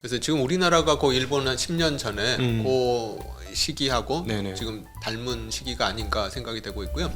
그래서 지금 우리나라가 그 일본 한 10년 전에 그 시기하고 네네. 지금 닮은 시기가 아닌가 생각이 되고 있고요.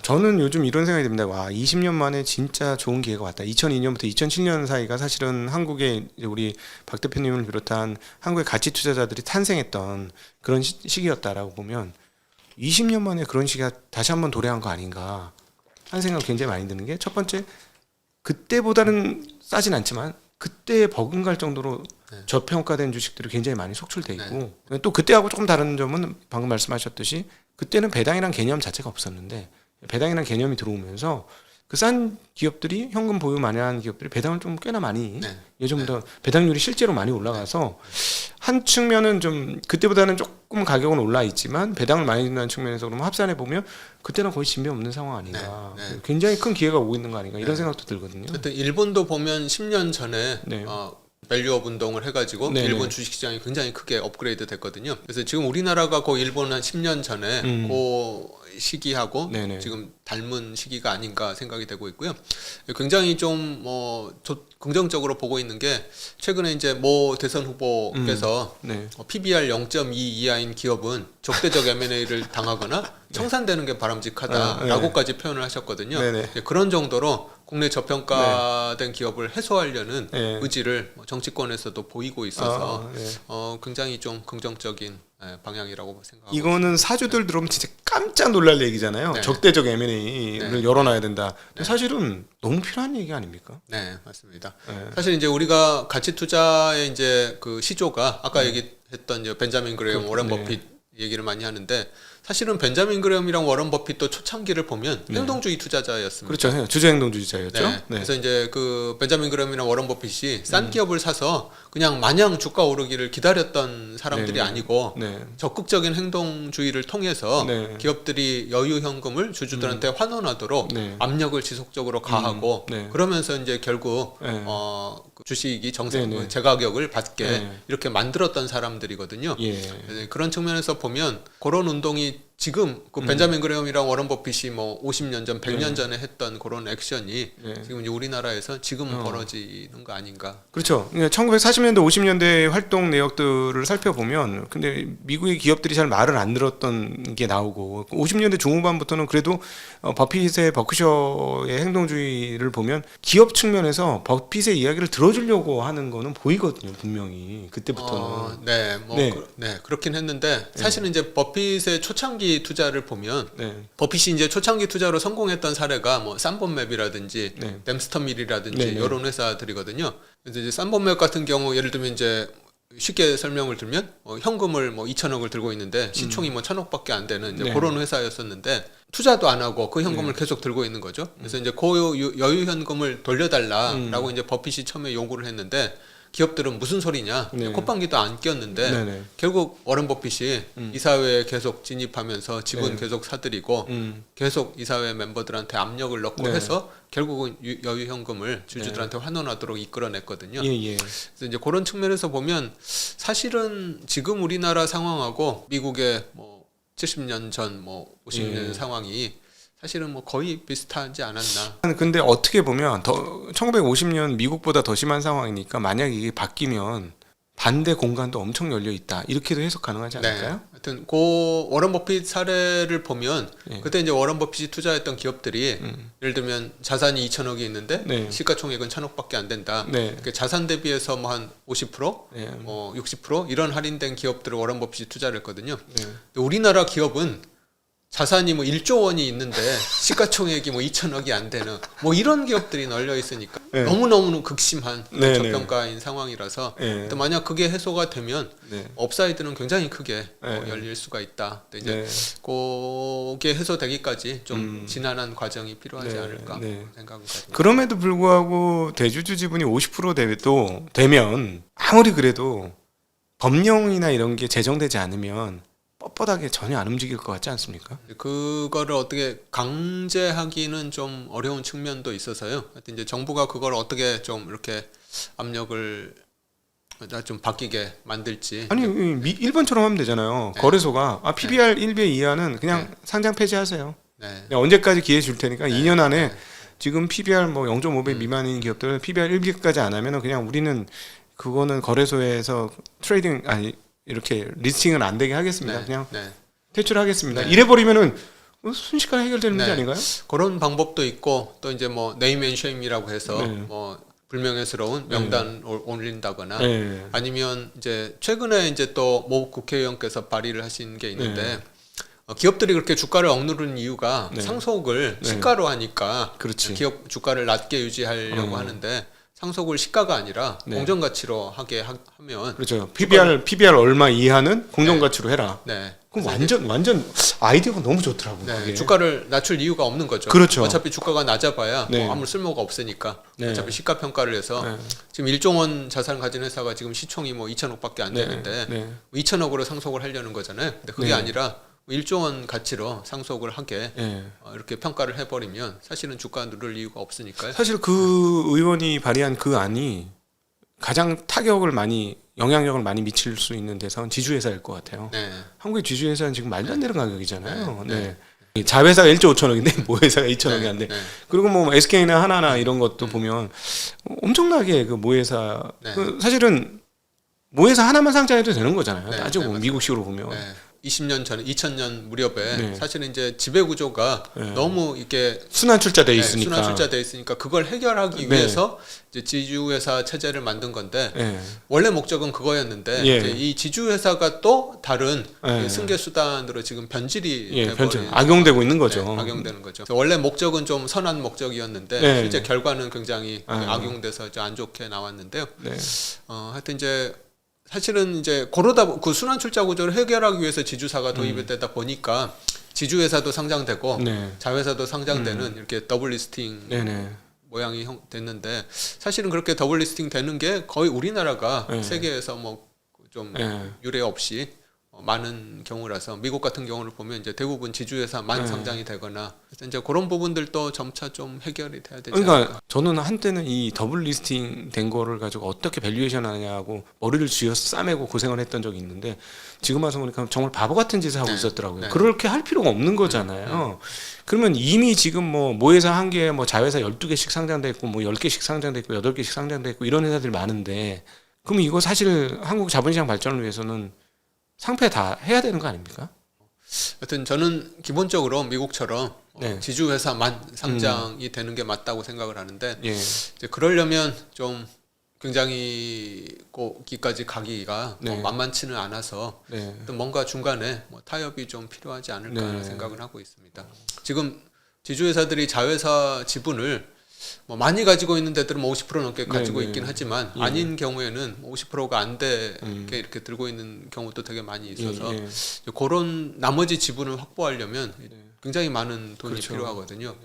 저는 요즘 이런 생각이 듭니다. 와, 20년 만에 진짜 좋은 기회가 왔다. 2002년부터 2007년 사이가 사실은 한국에 이제 우리 박 대표님을 비롯한 한국의 가치 투자자들이 탄생했던 그런 시기였다라고 보면 20년 만에 그런 시기가 다시 한번 도래한 거 아닌가 하는 생각이 굉장히 많이 드는 게, 첫 번째, 그때보다는 싸진 않지만 그때에 버금갈 정도로 저평가된 주식들이 굉장히 많이 속출돼 있고, 또 그때하고 조금 다른 점은 방금 말씀하셨듯이 그때는 배당이란 개념 자체가 없었는데 배당이라는 개념이 들어오면서 그 싼 기업들이, 현금 보유 많이 하는 기업들이 배당을 좀 꽤나 많이 예전보다 배당률이 실제로 많이 올라가서 한 측면은 좀 그때보다는 조금 가격은 올라 있지만 배당을 많이 준다는 측면에서 그러면 합산해 보면 그때는 거의 진배 없는 상황 아닌가. 굉장히 큰 기회가 오고 있는 거 아닌가 이런 생각도 들거든요. 하여튼 일본도 보면 10년 전에 밸류업 운동을 해가지고 일본 주식시장이 굉장히 크게 업그레이드 됐거든요. 그래서 지금 우리나라가 그 일본 한 10년 전에 그 시기하고 지금 닮은 시기가 아닌가 생각이 되고 있고요. 굉장히 좀 긍정적으로 보고 있는 게, 최근에 이제 모 대선 후보께서 PBR 0.2 이하인 기업은 적대적 M&A를 당하거나 청산되는 게 바람직하다라고까지 표현을 하셨거든요. 그런 정도로 국내 저평가된 기업을 해소하려는 의지를 정치권에서도 보이고 있어서 굉장히 좀 긍정적인 방향이라고 생각하고 이거는 사주들 들어오면 진짜 깜짝 놀랄 얘기잖아요. 적대적 M&A를 열어놔야 된다. 사실은 너무 필요한 얘기 아닙니까? 네, 맞습니다. 사실 이제 우리가 가치 투자의 이제 그 시조가 아까 얘기했던 이제 벤자민 그레엄, 워런 버핏 얘기를 많이 하는데, 사실은 벤자민 그레엄이랑 워런 버핏도 초창기를 보면 행동주의 투자자였습니다. 그렇죠. 주주행동주의자였죠. 그래서 이제 그 벤자민 그레엄이랑 워런 버핏이 싼 기업을 사서 그냥 마냥 주가 오르기를 기다렸던 사람들이 아니고 적극적인 행동주의를 통해서 기업들이 여유 현금을 주주들한테 환원하도록 압력을 지속적으로 가하고 그러면서 이제 결국 그 주식이 정상 제가격을 받게 이렇게 만들었던 사람들이거든요. 그런 측면에서 보면 그런 운동이 지금 그 벤자민 그레엄이랑 워런 버핏이 뭐 50년 전, 100년 전에 했던 그런 액션이 지금 이제 우리나라에서 지금 벌어지는 거 아닌가. 그렇죠. 1940년대, 50년대 활동 내역들을 살펴보면, 근데 미국의 기업들이 잘 말을 안 들었던 게 나오고, 50년대 중후반부터는 그래도 버핏의 버크셔의 행동주의를 보면 기업 측면에서 버핏의 이야기를 들어주려고 하는 거는 보이거든요, 분명히 그때부터는. 그렇긴 했는데 사실은 이제 버핏의 초창기 투자를 보면 버핏이 이제 초창기 투자로 성공했던 사례가 뭐 쌈본맵이라든지 댐스터밀이라든지 이런 회사들이거든요. 그래서 이제 쌈본맵 같은 경우 예를 들면 이제 쉽게 설명을 들면 현금을 뭐 2천억을 들고 있는데 시총이 뭐 1,000억밖에 안 되는 이제 그런 회사였었는데 투자도 안 하고 그 현금을 계속 들고 있는 거죠. 그래서 이제 그 여유 현금을 돌려달라라고 이제 버핏이 처음에 요구를 했는데, 기업들은 무슨 소리냐, 콧방귀도 안 꼈는데 결국 워런 버핏이 이사회에 계속 진입하면서 지분 계속 사들이고 계속 이사회 멤버들한테 압력을 넣고 해서 결국은 여유 현금을 주주들한테 환원하도록 이끌어냈거든요. 그래서 이제 그런 측면에서 보면 사실은 지금 우리나라 상황하고 미국의 뭐 70년 전, 뭐 50년 상황이 사실은 뭐 거의 비슷하지 않았나. 근데 어떻게 보면 1950년 미국보다 더 심한 상황이니까 만약 이게 바뀌면 반대 공간도 엄청 열려 있다, 이렇게도 해석 가능하지 않을까요? 하여튼 그 워런 버핏 사례를 보면 그때 이제 워런 버핏이 투자했던 기업들이 예를 들면 자산이 2천억이 있는데 시가총액은 1,000억밖에 안 된다. 그러니까 자산 대비해서 뭐 한 50%, 뭐 60% 이런 할인된 기업들을 워런 버핏이 투자를 했거든요. 근데 우리나라 기업은 자산이 뭐 1조 원이 있는데 시가총액이 뭐 2천억이 안 되는 뭐 이런 기업들이 널려 있으니까 너무너무 극심한 저평가인 상황이라서, 또 만약 그게 해소가 되면 업사이드는 굉장히 크게 열릴 수가 있다. 이제 그게 해소되기까지 좀 지난한 과정이 필요하지 않을까 생각은 가집니다. 그럼에도 불구하고 대주주 지분이 50% 되면 아무리 그래도 법령이나 이런 게 제정되지 않으면 뻣뻣하게 전혀 안 움직일 것 같지 않습니까? 그거를 어떻게 강제하기는 좀 어려운 측면도 있어서요. 하여튼 이제 정부가 그걸 어떻게 좀 이렇게 압력을 좀 바뀌게 만들지. 아니 일본처럼 하면 되잖아요. 네. 거래소가 PBR 1배 이하는 그냥 네. 상장 폐지하세요. 네. 그냥 언제까지 기회 줄 테니까 네. 2년 안에 네. 지금 PBR 뭐 0.5배 미만인 기업들 PBR 1배까지 안 하면은 그냥 우리는 그거는 거래소에서 트레이딩 아니 이렇게 리스팅은 안 되게 하겠습니다. 네. 그냥 네. 퇴출하겠습니다. 네. 이래버리면은 순식간에 해결되는 문제 네. 아닌가요? 그런 방법도 있고 또 이제 뭐 네임앤쉐임이라고 해서 네. 뭐 불명예스러운 명단 올린다거나 네. 아니면 이제 최근에 이제 또 모 국회의원께서 발의를 하신 게 있는데 네. 기업들이 그렇게 주가를 억누르는 이유가 네. 상속을 네. 시가로 하니까 그렇지. 기업 주가를 낮게 유지하려고 하는데 상속을 시가가 아니라 네. 공정가치로 하게 하면 그렇죠. PBR 얼마 이하는 공정가치로 해라. 네. 그럼 완전 아이디어가 너무 좋더라고. 네, 그게. 주가를 낮출 이유가 없는 거죠. 그렇죠. 어차피 주가가 낮아봐야 네. 뭐 아무 쓸모가 없으니까 네. 어차피 시가 평가를 해서 네. 지금 1조 원 자산을 가진 회사가 지금 시총이 뭐 2천억밖에 안 네. 되는데 네. 2천억으로 상속을 하려는 거잖아요. 근데 그게 네. 아니라 1조 원 가치로 상속을 하게 네. 이렇게 평가를 해버리면 사실은 주가 누를 이유가 없으니까요. 사실 그 의원이 발의한 그 안이 가장 영향력을 많이 미칠 수 있는 대상은 지주회사일 것 같아요. 네. 한국의 지주회사는 지금 말도 안 되는 가격이잖아요. 네. 네. 자회사가 1조 5천억인데 모회사가 2천억이 안 돼. 네. 그리고 뭐 SK나 하나나 이런 것도 보면 엄청나게 그 모회사 네. 사실은 모회사 하나만 상장해도 되는 거잖아요. 네. 따지고 네, 보면 맞습니다. 미국식으로 보면. 네. 20년 전에 2000년 무렵에 네. 사실은 이제 지배 구조가 네. 너무 이렇게 순환 출자돼 있으니까. 순환 출자돼 있으니까 그걸 해결하기 네. 위해서 이제 지주회사 체제를 만든 건데 네. 원래 목적은 그거였는데 예. 이제 이 지주회사가 또 다른 예. 승계 수단으로 지금 변질이 예, 돼버린 악용되고 있는 거죠. 네, 악용되는 거죠. 원래 목적은 좀 선한 목적이었는데 네. 실제 결과는 굉장히 아. 악용돼서 안 좋게 나왔는데요. 네. 하여튼 이제 사실은 이제 그 순환 출자 구조를 해결하기 위해서 지주사가 도입이 되다 보니까 지주회사도 상장되고 네. 자회사도 상장되는 이렇게 더블 리스팅 네네. 모양이 됐는데 사실은 그렇게 더블 리스팅 되는 게 거의 우리나라가 네. 세계에서 뭐 좀 네. 유례 없이 많은 경우라서 미국 같은 경우를 보면 이제 대부분 지주회사만 네. 상장이 되거나 그래서 이제 그런 부분들도 점차 좀 해결이 돼야 되지 그러니까 않을까. 저는 한때는 이 더블 리스팅 된 거를 가지고 어떻게 밸류에이션 하냐고 머리를 쥐어서 싸매고 고생을 했던 적이 있는데 지금 와서 보니까 정말 바보 같은 짓을 하고 네. 있었더라고요. 네. 그렇게 할 필요가 없는 거잖아요. 그러면 이미 지금 뭐 모회사 한 개에 뭐 자회사 12개씩 상장돼 있고 뭐 10개씩 상장돼 있고 8개씩 상장돼 있고 이런 회사들이 많은데 그럼 이거 사실 한국 자본시장 발전을 위해서는 상폐 다 해야 되는 거 아닙니까? 하여튼 저는 기본적으로 미국처럼 네. 지주회사만 상장이 되는 게 맞다고 생각을 하는데 예. 이제 그러려면 좀 굉장히 거기까지 가기가 네. 만만치는 않아서 네. 또 뭔가 중간에 뭐 타협이 좀 필요하지 않을까 네. 생각을 하고 있습니다. 지금 지주회사들이 자회사 지분을 뭐 많이 가지고 있는 데들은 뭐 50% 넘게 가지고 네, 있긴 네. 하지만 예. 아닌 경우에는 50%가 안 되게 이렇게 들고 있는 경우도 되게 많이 있어서 예, 예. 그런 나머지 지분을 확보하려면 굉장히 많은 돈이 그렇죠. 필요하거든요.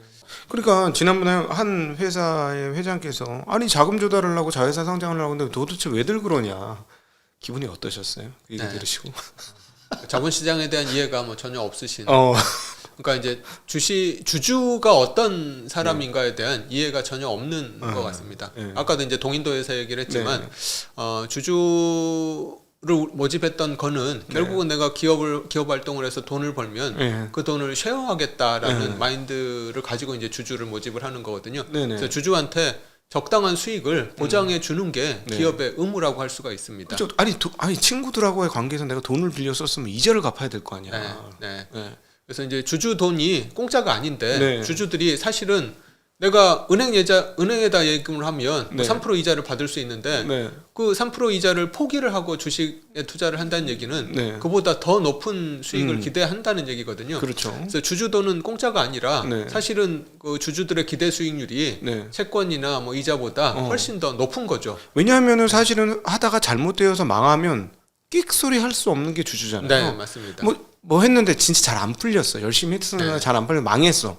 그러니까 지난번에 한 회사의 회장께서 아니 자금 조달을 하고 자회사 상장을 하고 근데 도대체 왜들 그러냐 기분이 어떠셨어요? 그 얘기 네. 들으시고 자본시장에 대한 이해가 뭐 전혀 없으신. 어. 그러니까 이제 주주가 어떤 사람인가에 대한 이해가 전혀 없는 것 같습니다. 네. 아까도 이제 동인도에서 얘기를 했지만 네. 주주를 모집했던 거는 결국은 내가 기업 활동을 해서 돈을 벌면 네. 그 돈을 쉐어하겠다라는 마인드를 가지고 이제 주주를 모집을 하는 거거든요. 네네. 그래서 주주한테 적당한 수익을 보장해 주는 게 네. 기업의 의무라고 할 수가 있습니다. 그렇죠. 아니 친구들하고의 관계에서 내가 돈을 빌려 썼으면 이자를 갚아야 될 거 아니야. 네. 네. 그래서 이제 주주 돈이 공짜가 아닌데 네. 주주들이 사실은 내가 은행에다 예금을 하면 네. 3% 이자를 받을 수 있는데 네. 그 3% 이자를 포기를 하고 주식에 투자를 한다는 얘기는 네. 그보다 더 높은 수익을 기대한다는 얘기거든요. 그렇죠. 그래서 주주 돈은 공짜가 아니라 네. 사실은 그 주주들의 기대 수익률이 네. 채권이나 뭐 이자보다 훨씬 더 높은 거죠. 왜냐하면은 사실은 하다가 잘못되어서 망하면 끽 소리 할 수 없는 게 주주잖아요. 네, 맞습니다. 뭐 했는데 진짜 잘 안 풀렸어. 열심히 했으나 네. 잘 안 풀려 망했어.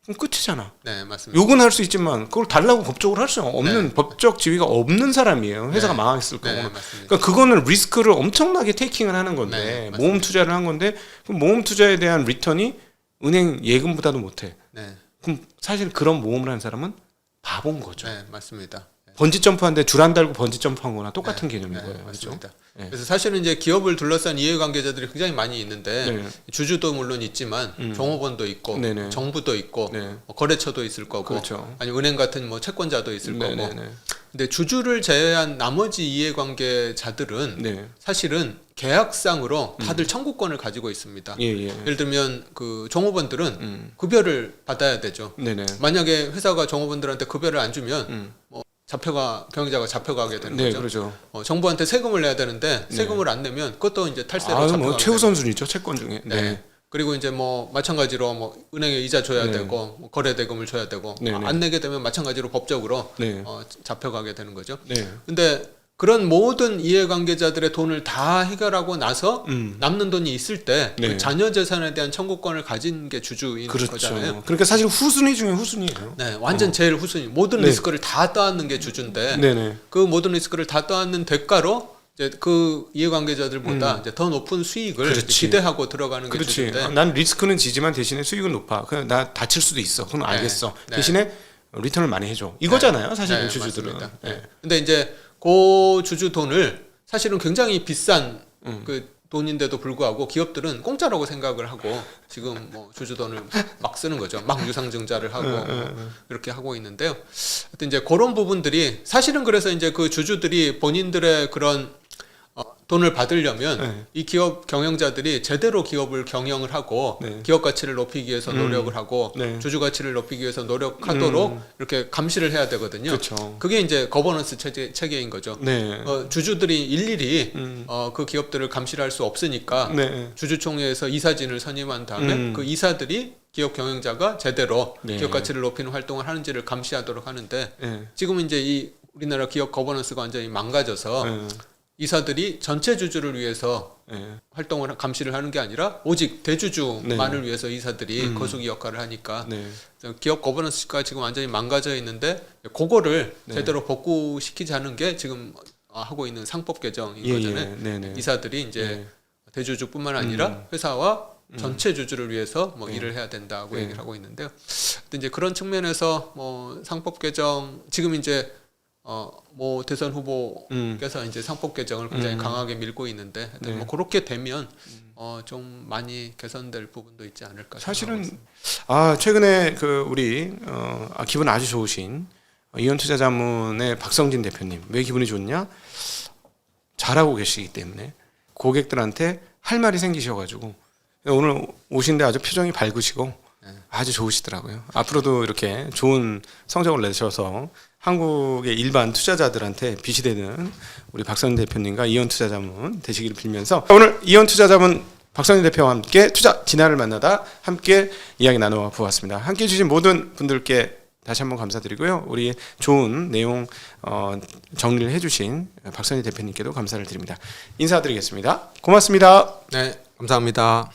그럼 끝이잖아. 네, 맞습니다. 욕은 할 수 있지만 그걸 달라고 법적으로 할 수 없는 법적 지위가 없는 사람이에요. 회사가 네. 망했을 네, 거고. 맞습니다. 그러니까 그거는 리스크를 엄청나게 테이킹을 하는 건데 네, 맞습니다. 모험 투자를 한 건데 그 모험 투자에 대한 리턴이 은행 예금보다도 못해. 네, 그럼 사실 그런 모험을 하는 사람은 바본 거죠. 네, 맞습니다. 번지 점프하는데 줄 안 달고 번지 점프한 거나 똑같은 개념인 네, 거예요. 맞습니다. 그렇죠? 네. 그래서 사실은 이제 기업을 둘러싼 이해관계자들이 굉장히 많이 있는데 네. 주주도 물론 있지만 종업원도 있고 네네. 정부도 있고 네. 뭐 거래처도 있을 거고 그렇죠. 아니 은행 같은 뭐 채권자도 있을 네네네. 거고. 근데 주주를 제외한 나머지 이해관계자들은 네. 사실은 계약상으로 다들 청구권을 가지고 있습니다. 예, 예. 예를 들면 그 종업원들은 급여를 받아야 되죠. 네네. 만약에 회사가 종업원들한테 급여를 안 주면 뭐 경영자가 잡혀가게 되는 네, 거죠. 그렇죠. 정부한테 세금을 내야 되는데 세금을 안 내면 그것도 이제 탈세로 잡혀가게 뭐 되는 최우선 순위죠, 채권 중에. 네. 네. 그리고 이제 뭐 마찬가지로 뭐 은행에 이자 줘야 네. 되고 뭐 거래 대금을 줘야 되고 네, 네. 안 내게 되면 마찬가지로 법적으로 네. 잡혀가게 되는 거죠. 네. 근데 그런 모든 이해관계자들의 돈을 다 해결하고 나서 남는 돈이 있을 때 그 네. 자녀 재산에 대한 청구권을 가진 게 주주인 그렇죠. 거잖아요. 그러니까 사실 후순위 중에 후순위예요. 네, 완전 제일 후순위. 모든 네. 리스크를 다 떠안는 게 주주인데 네네. 그 모든 리스크를 다 떠안는 대가로 이제 그 이해관계자들보다 이제 더 높은 수익을 그렇지. 기대하고 들어가는 게 그렇지. 주주인데 난 리스크는 지지만 대신에 수익은 높아. 그냥 나 다칠 수도 있어. 그럼 알겠어. 네. 대신에 리턴을 많이 해줘. 이거잖아요, 사실 네, 주주들은. 맞습니다. 네. 네. 근데 이제 그 주주 돈을 사실은 굉장히 비싼 그 돈인데도 불구하고 기업들은 공짜라고 생각을 하고 지금 뭐 주주 돈을 막 쓰는 거죠. 막 유상증자를 하고 뭐 이렇게 하고 있는데요. 하여튼 이제 그런 부분들이 사실은 그래서 이제 그 주주들이 본인들의 그런 돈을 받으려면 네. 이 기업 경영자들이 제대로 기업을 경영을 하고 네. 기업 가치를 높이기 위해서 노력을 하고 네. 주주 가치를 높이기 위해서 노력하도록 이렇게 감시를 해야 되거든요. 그렇죠. 그게 이제 거버넌스 체계인 거죠. 네. 주주들이 일일이 그 기업들을 감시를 할 수 없으니까 네. 주주총회에서 이사진을 선임한 다음에 그 이사들이 기업 경영자가 제대로 네. 기업 가치를 높이는 활동을 하는지를 감시하도록 하는데 네. 지금 이제 이 우리나라 기업 거버넌스가 완전히 망가져서 네. 이사들이 전체 주주를 위해서 네. 활동을 감시를 하는 게 아니라 오직 대주주만을 네. 위해서 이사들이 거수기 역할을 하니까 네. 기업 거버넌스가 지금 완전히 망가져 있는데 그거를 네. 제대로 복구시키자는 게 지금 하고 있는 상법 개정인 예, 거잖아요. 예. 네네. 이사들이 이제 네. 대주주뿐만 아니라 회사와 전체 주주를 위해서 뭐 일을 해야 된다고 얘기를 하고 있는데요. 근데 이제 그런 측면에서 뭐 상법 개정 지금 이제 뭐 대선 후보께서 이제 상법 개정을 굉장히 강하게 밀고 있는데 하여튼 네. 뭐 그렇게 되면 좀 많이 개선될 부분도 있지 않을까 사실은 생각하고 있습니다. 최근에 그 우리 기분 아주 좋으신 이온투자자문의 박성진 대표님 왜 기분이 좋냐? 잘하고 계시기 때문에 고객들한테 할 말이 생기셔가지고 오늘 오신데 아주 표정이 밝으시고 아주 좋으시더라고요. 앞으로도 이렇게 좋은 성적을 내셔서 한국의 일반 투자자들한테 빛이 되는 우리 박성진 대표님과 이온투자자문 되시기를 빌면서 오늘 이온투자자문 박성진 대표와 함께 투자 진화를 만나다 함께 이야기 나누어 보았습니다. 함께 해주신 모든 분들께 다시 한번 감사드리고요. 우리 좋은 내용 정리를 해주신 박성진 대표님께도 감사를 드립니다. 인사드리겠습니다. 고맙습니다. 네, 감사합니다.